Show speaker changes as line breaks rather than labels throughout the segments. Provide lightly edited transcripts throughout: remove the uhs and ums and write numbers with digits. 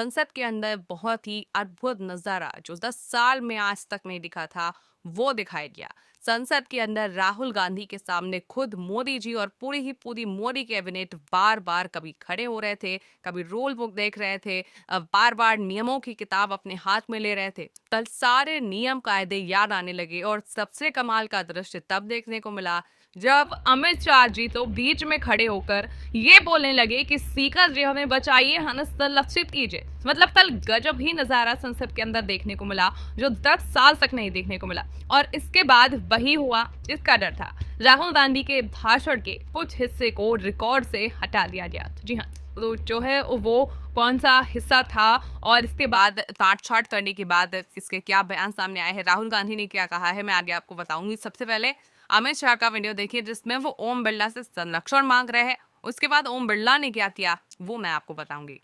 संसद के अंदर बहुत ही अद्भुत नजारा जो 10 साल में आज तक नहीं दिखा था वो दिखाया गया। संसद के अंदर राहुल गांधी के सामने खुद मोदी जी और पूरी मोदी कैबिनेट बार बार कभी खड़े हो रहे थे, कभी रोल बुक देख रहे थे, बार बार नियमों की किताब अपने हाथ में ले रहे थे। कल सारे नियम कायदे याद आने लगे और सबसे कमाल का दृश्य तब देखने को मिला जब अमित शाह जी तो बीच में खड़े होकर ये बोलने लगे कि स्पीकर जी हमें बचाइए, हमें संरक्षित कीजिए। मतलब कल गजब ही नजारा संसद के अंदर देखने को मिला जो 10 साल तक नहीं देखने को मिला। और इसके बाद वही हुआ जिसका डर था। राहुल गांधी के भाषण के कुछ हिस्से को रिकॉर्ड से हटा दिया गया। जी हाँ, तो जो है वो कौन सा हिस्सा था और इसके बाद काटछाट करने के बाद इसके क्या बयान सामने आए हैं, राहुल गांधी ने क्या कहा है, मैं आगे आपको बताऊंगी। सबसे पहले अमित शाह का वीडियो देखिए जिसमें वो ओम बिरला से संरक्षण मांग रहे हैं। उसके बाद ओम बिरला ने क्या किया वो मैं आपको बताऊंगी।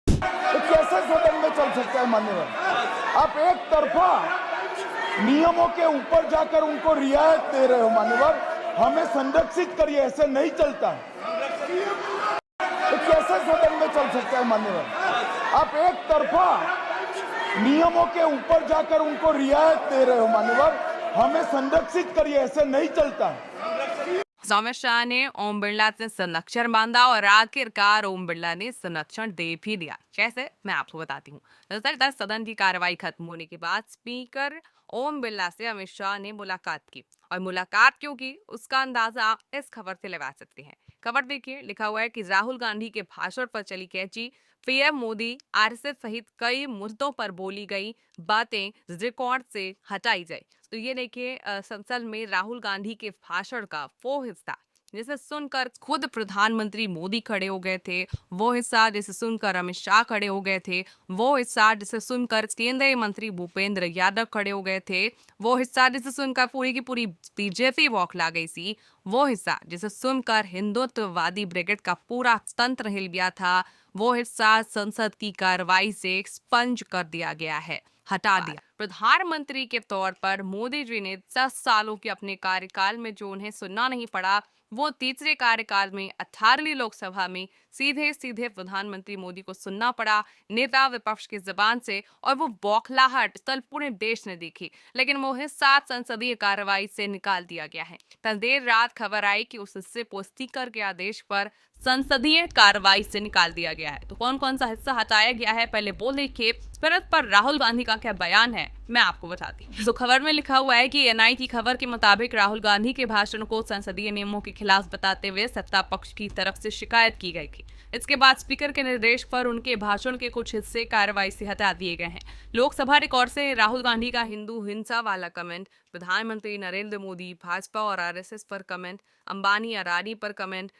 तो कैसे सदन में चल सकता है मान्यवर? आप एक तरफा नियमों के ऊपर जाकर उनको रियायत दे रहे हो मान्यवर, हमें संरक्षित करिए, ऐसे नहीं चलता। तो कैसे सदन में चल सकता है मान्यवर? आप एक तरफा नियमों के ऊपर जाकर उनको रियायत दे रहे हो मान्यवर, हमें संरक्षित करिए, ऐसे नहीं चलता।
अमित शाह ने ओम बिरला से संरक्षण बांधा और आखिरकार ओम बिरला ने संरक्षण दे भी दिया। कैसे, मैं आपको बताती हूँ। दरअसल सदन की कार्रवाई खत्म होने के बाद स्पीकर ओम बिरला से अमित शाह ने मुलाकात की और मुलाकात क्यों की उसका अंदाजा इस खबर से लगा सकते हैं। खबर देखिए, लिखा हुआ है कि राहुल गांधी के भाषण पर चली कैंची, पीएम मोदी आरएसएस सहित कई मुद्दों पर बोली गई बातें रिकॉर्ड से हटाई जाए। तो ये देखिए संसद में राहुल गांधी के भाषण का वो हिस्सा जिसे सुनकर खुद प्रधानमंत्री मोदी खड़े हो गए थे, वो हिस्सा जिसे सुनकर अमित शाह खड़े हो गए थे, वो हिस्सा जिसे सुनकर केंद्रीय मंत्री भूपेंद्र यादव खड़े हो गए थे, वो हिस्सा जिसे सुनकर पूरी की पूरी बीजेपी बौखला गई थी, वो हिस्सा जिसे सुनकर हिंदुत्ववादी ब्रिगेड का पूरा तंत्र हिल गया था, वो हिस्सा संसद की कार्रवाई से एक्सपंज कर दिया गया है, हटा दिया। प्रधानमंत्री के तौर पर मोदी जी ने 10 सालों के अपने कार्यकाल में जो उन्हें सुनना नहीं पड़ा वो तीसरे कार्यकाल में 18वीं लोकसभा में सीधे सीधे प्रधानमंत्री मोदी को सुनना पड़ा नेता विपक्ष की जुबान से। और वो बौखलाहट कल पूरे देश ने देखी, लेकिन वो हिस्सा संसदीय कार्रवाई से निकाल दिया गया है। कल देर रात खबर आई कि उस हिस्से को स्पीकर के आदेश पर संसदीय कार्रवाई से निकाल दिया गया है। तो कौन कौन सा हिस्सा हटाया गया है पहले वो देखिए, फिर इस पर राहुल गांधी का क्या बयान है मैं आपको बताती हूँ। तो खबर में लिखा हुआ है कि एनआई की खबर के मुताबिक राहुल गांधी के भाषण को संसदीय नियमों के खिलाफ बताते हुए सत्ता पक्ष की तरफ से शिकायत की गई थी। इसके बाद स्पीकर के निर्देश पर उनके भाषण के कुछ हिस्से कार्रवाई से हटा दिए गए हैं। लोकसभा रिकॉर्ड से राहुल गांधी का हिंदू हिंसा वाला कमेंट, प्रधानमंत्री नरेंद्र मोदी, भाजपा और आरएसएस पर कमेंट, अंबानी अडानी पर कमेंट,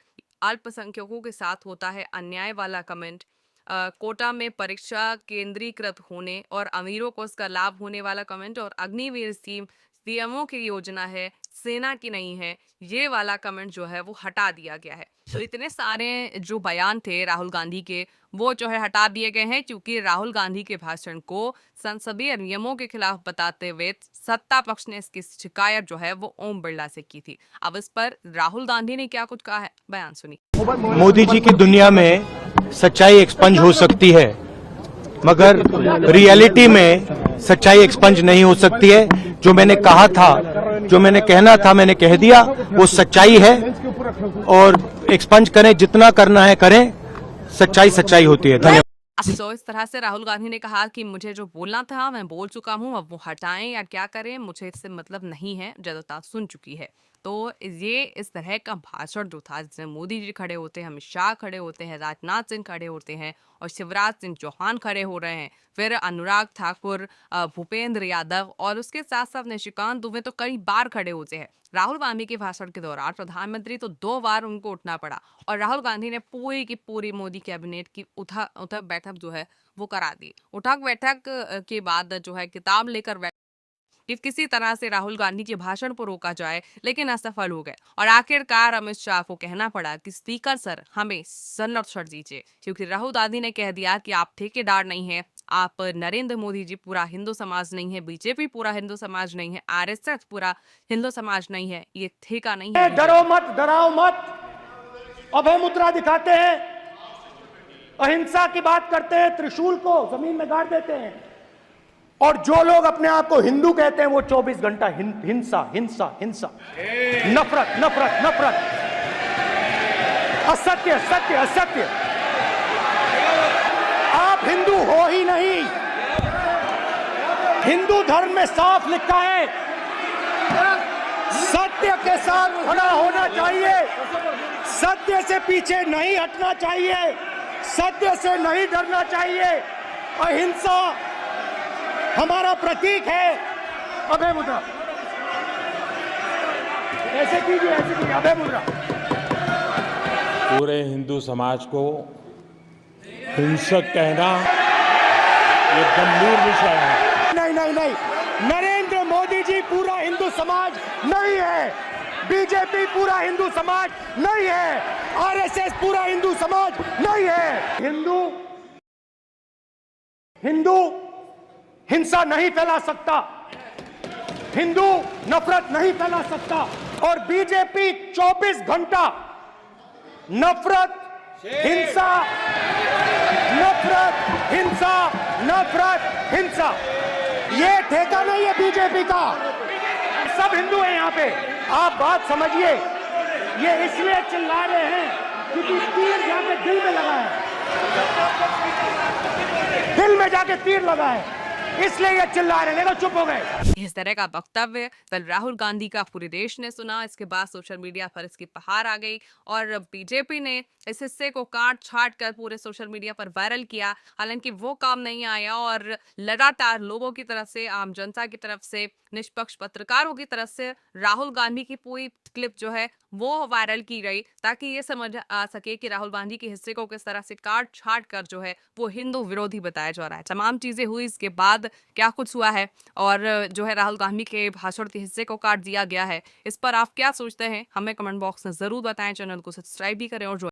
अल्पसंख्यकों के साथ होता है अन्याय वाला कमेंट, कोटा में परीक्षा केंद्रीकृत होने और अमीरों को इसका लाभ होने वाला कमेंट, और अग्निवीर स्कीम सीएमओ की योजना है, सेना की नहीं है, ये वाला कमेंट जो है वो हटा दिया गया है। तो इतने सारे जो बयान थे राहुल गांधी के वो जो है हटा दिए गए हैं क्योंकि राहुल गांधी के भाषण को संसदीय नियमों के खिलाफ बताते हुए सत्ता पक्ष ने इसकी शिकायत जो है वो ओम बिरला से की थी। अब इस पर राहुल गांधी ने क्या कुछ कहा है, बयान सुनिए।
मोदी जी की दुनिया में सच्चाई एक्सपंज हो सकती है, मगर रियलिटी में सच्चाई एक्सपंज नहीं हो सकती है। जो मैंने कहा था, जो मैंने कहना था, मैंने कह दिया, वो सच्चाई है। और एक्सपंज करें, जितना करना है करें, सच्चाई सच्चाई होती है। धन्यवाद।
तो इस तरह से राहुल गांधी ने कहा कि मुझे जो बोलना था मैं बोल चुका हूं, अब वो हटाएं या क्या करें मुझे इससे मतलब नहीं है, जनता सुन चुकी है। तो ये इस तरह का भाषण जो था जिसमें मोदी जी खड़े होते हैं, अमित शाह खड़े होते हैं, राजनाथ सिंह खड़े होते हैं और शिवराज सिंह चौहान खड़े हो रहे हैं, फिर अनुराग ठाकुर, भूपेंद्र यादव और उसके साथ साथ निशिकांत दुबे तो कई बार खड़े होते हैं। राहुल गांधी के भाषण के दौरान प्रधानमंत्री तो 2 बार उनको उठना पड़ा और राहुल गांधी ने पूरी की पूरी मोदी कैबिनेट की उठक बैठक जो है वो करा दी। उठक बैठक के बाद जो है किताब लेकर कि किसी तरह से राहुल गांधी के भाषण को रोका जाए, लेकिन असफल हो गए और आखिरकार अमित शाह को कहना पड़ा कि स्पीकर सर हमें संरक्षण दीजिए, क्योंकि राहुल गांधी ने कह दिया कि आप ठेकेदार नहीं है, आप नरेंद्र मोदी जी पूरा हिंदू समाज नहीं है, बीजेपी पूरा हिंदू समाज नहीं है, आरएसएस पूरा हिंदू समाज नहीं है, ये ठेका नहीं है।
डरो मत, डराओ मत, अभय मुद्रा दिखाते हैं,
अहिंसा की बात करते हैं, त्रिशूल को जमीन में गाड़ देते हैं, और जो लोग अपने आप को हिंदू कहते हैं वो 24 घंटा हिंसा हिंसा हिंसा, नफरत नफरत नफरत, असत्य सत्य असत्य। आप हिंदू हो ही नहीं। हिंदू धर्म में साफ लिखा है, सत्य के साथ खड़ा होना चाहिए, सत्य से पीछे नहीं हटना चाहिए, सत्य से नहीं डरना चाहिए। अहिंसा हमारा प्रतीक है। अभय मुद्रा, ऐसे कीजिए, अभय मुद्रा।
पूरे हिंदू समाज को हिंसक कहना ये गंभीर विषय है।
नहीं नहीं नहीं, नरेंद्र मोदी जी पूरा हिंदू समाज नहीं है, बीजेपी पूरा हिंदू समाज नहीं है, आरएसएस पूरा हिंदू समाज नहीं है। हिंदू हिंसा नहीं फैला सकता, हिंदू नफरत नहीं फैला सकता, और बीजेपी 24 घंटा नफरत हिंसा नफरत हिंसा नफरत हिंसा, ये ठेका नहीं है बीजेपी का। सब हिंदू हैं यहाँ पे, आप बात समझिए। ये इसलिए चिल्ला रहे हैं क्योंकि तीर जाके दिल में लगा है, दिल में जाके तीर लगा है, इसलिए ये चिल्ला रहे हैं, नहीं तो चुप हो गए।
इस तरह का वक्तव्य कल राहुल गांधी का पूरे देश ने सुना। इसके बाद सोशल मीडिया पर इसकी बहार आ गई और बीजेपी ने इस हिस्से को काट छाट कर पूरे सोशल मीडिया पर वायरल किया। हालांकि वो काम नहीं आया और लगातार लोगों की तरफ से, आम जनता की तरफ से, निष्पक्ष पत्रकारों की तरफ से राहुल गांधी की पूरी क्लिप जो है वो वायरल की गई, ताकि ये समझ आ सके कि राहुल गांधी के हिस्से को किस तरह से काट छाट कर जो है वो हिंदू विरोधी बताया जा रहा है। तमाम चीजें हुई, इसके बाद क्या कुछ हुआ है और जो है राहुल गांधी के भाषण के हिस्से को काट दिया गया है, इस पर आप क्या सोचते हैं हमें कमेंट बॉक्स में जरूर बताएं। चैनल को सब्सक्राइब भी करें और